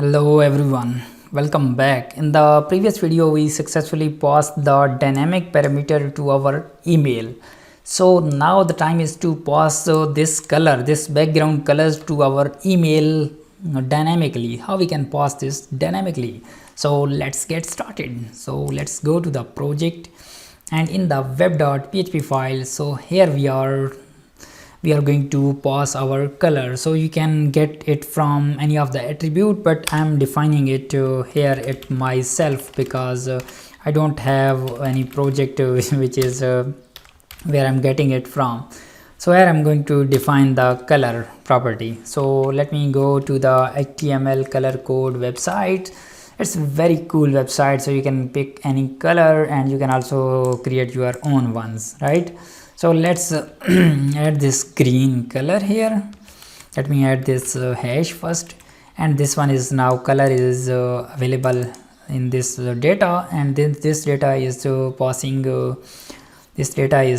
Hello everyone, welcome back. In the previous video we successfully passed the dynamic parameter to our email. So now the time is to pass this background colors to our email dynamically. How we can pass this dynamically? So let's get started. So let's go to the project, and in the web.php file, so here we are going to pass our color. So you can get it from any of the attribute, but I'm defining it here it myself because I don't have any project which is where I'm getting it from. So here I'm going to define the color property. So let me go to the HTML color code website. It's a very cool website, so you can pick any color and you can also create your own ones, right? So let's add this green color here. Let me add this hash first, and this one is now color is available in this data, and then this data is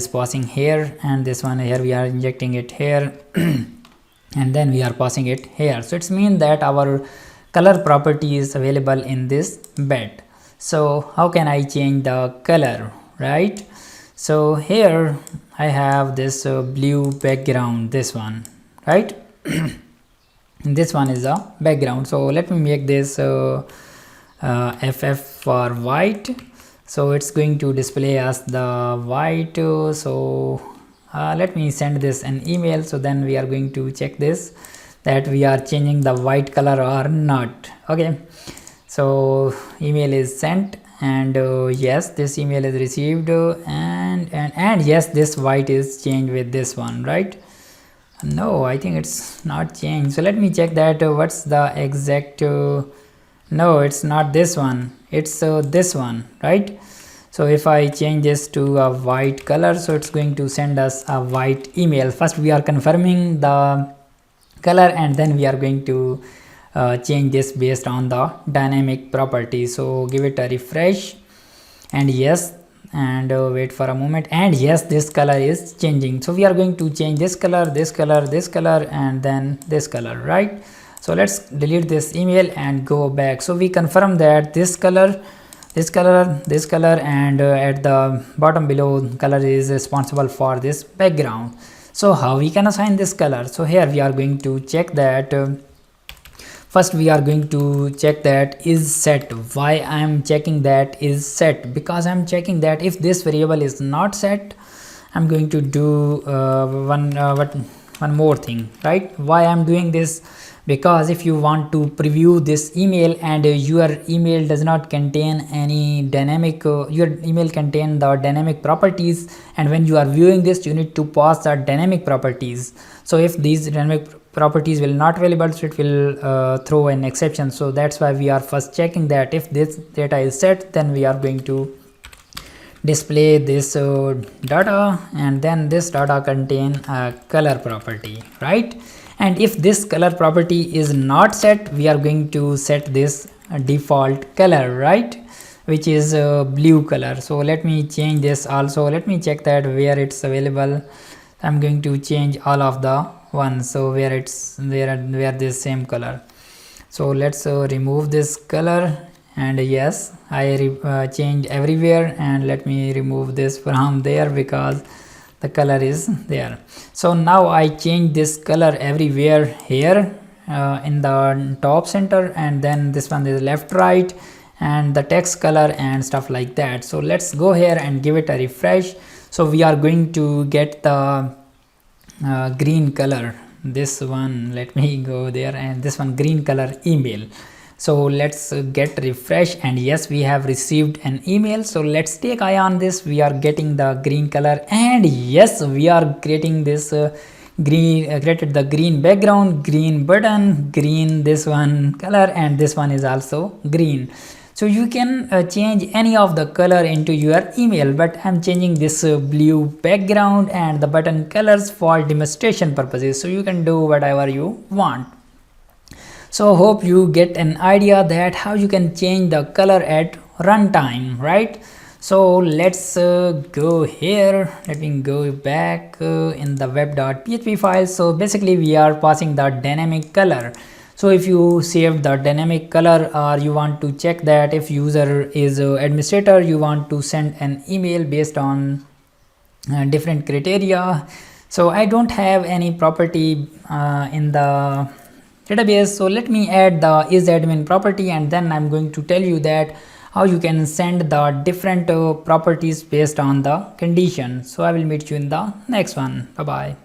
passing here, and this one here we are injecting it here and then we are passing it here. So it's mean that our color property is available in this bed. So how can I change the color, right? So here I have this blue background, this one, right? This one is a background. So let me make this ff for white. So it's going to display us the white. So let me send this an email, so then we are going to check this that we are changing the white color or not. Okay, so email is sent, and yes, this email is received, and yes, this white is changed with this one, right? No, I think it's not changed. So let me check that what's the exact no, it's not this one, it's this one, right? So if I change this to a white color, so it's going to send us a white email. First we are confirming the color, and then we are going to change this based on the dynamic property. So give it a refresh, and yes, and wait for a moment, and yes, this color is changing. So we are going to change this color, this color, this color, and then this color, right? So let's delete this email and go back. So we confirm that this color, this color, this color, and at the bottom below color is responsible for this background. So how we can assign this color? So here we are going to check that first we are going to check that is set. Why I am checking that is set? Because I'm checking that if this variable is not set, I'm going to do one more thing, right? Why I'm doing this? Because if you want to preview this email and your email does not contain any dynamic your email contain the dynamic properties, and when you are viewing this you need to pass the dynamic properties. So if these dynamic properties will not available, so it will throw an exception. So that's why we are first checking that if this data is set, then we are going to display this data, and then this data contain a color property, right? And if this color property is not set, we are going to set this default color, right, which is blue color. So let me change this also. Let me check that where it's available. I'm going to change all of the ones, so where it's where this same color. So let's remove this color, and yes, I changed everywhere, and let me remove this from there because the color is there. So now I change this color everywhere here in the top center, and then this one is left, right, and the text color and stuff like that. So let's go here and give it a refresh. So we are going to get the green color, this one. Let me go there, and this one green color email. So let's get refresh, and yes, we have received an email. So let's take eye on this. We are getting the green color, and yes, we are creating this created the green background, green button, green this one color, and this one is also green. So you can change any of the color into your email, but I'm changing this blue background and the button colors for demonstration purposes. So you can do whatever you want. So hope you get an idea that how you can change the color at runtime, right? So let's go here. Let me go back in the web.php file. So basically we are passing the dynamic color. So if you saved the dynamic color, or you want to check that if user is administrator, you want to send an email based on different criteria. So I don't have any property in the database, so let me add the isAdmin property, and then I'm going to tell you that how you can send the different properties based on the condition. So I will meet you in the next one. Bye bye.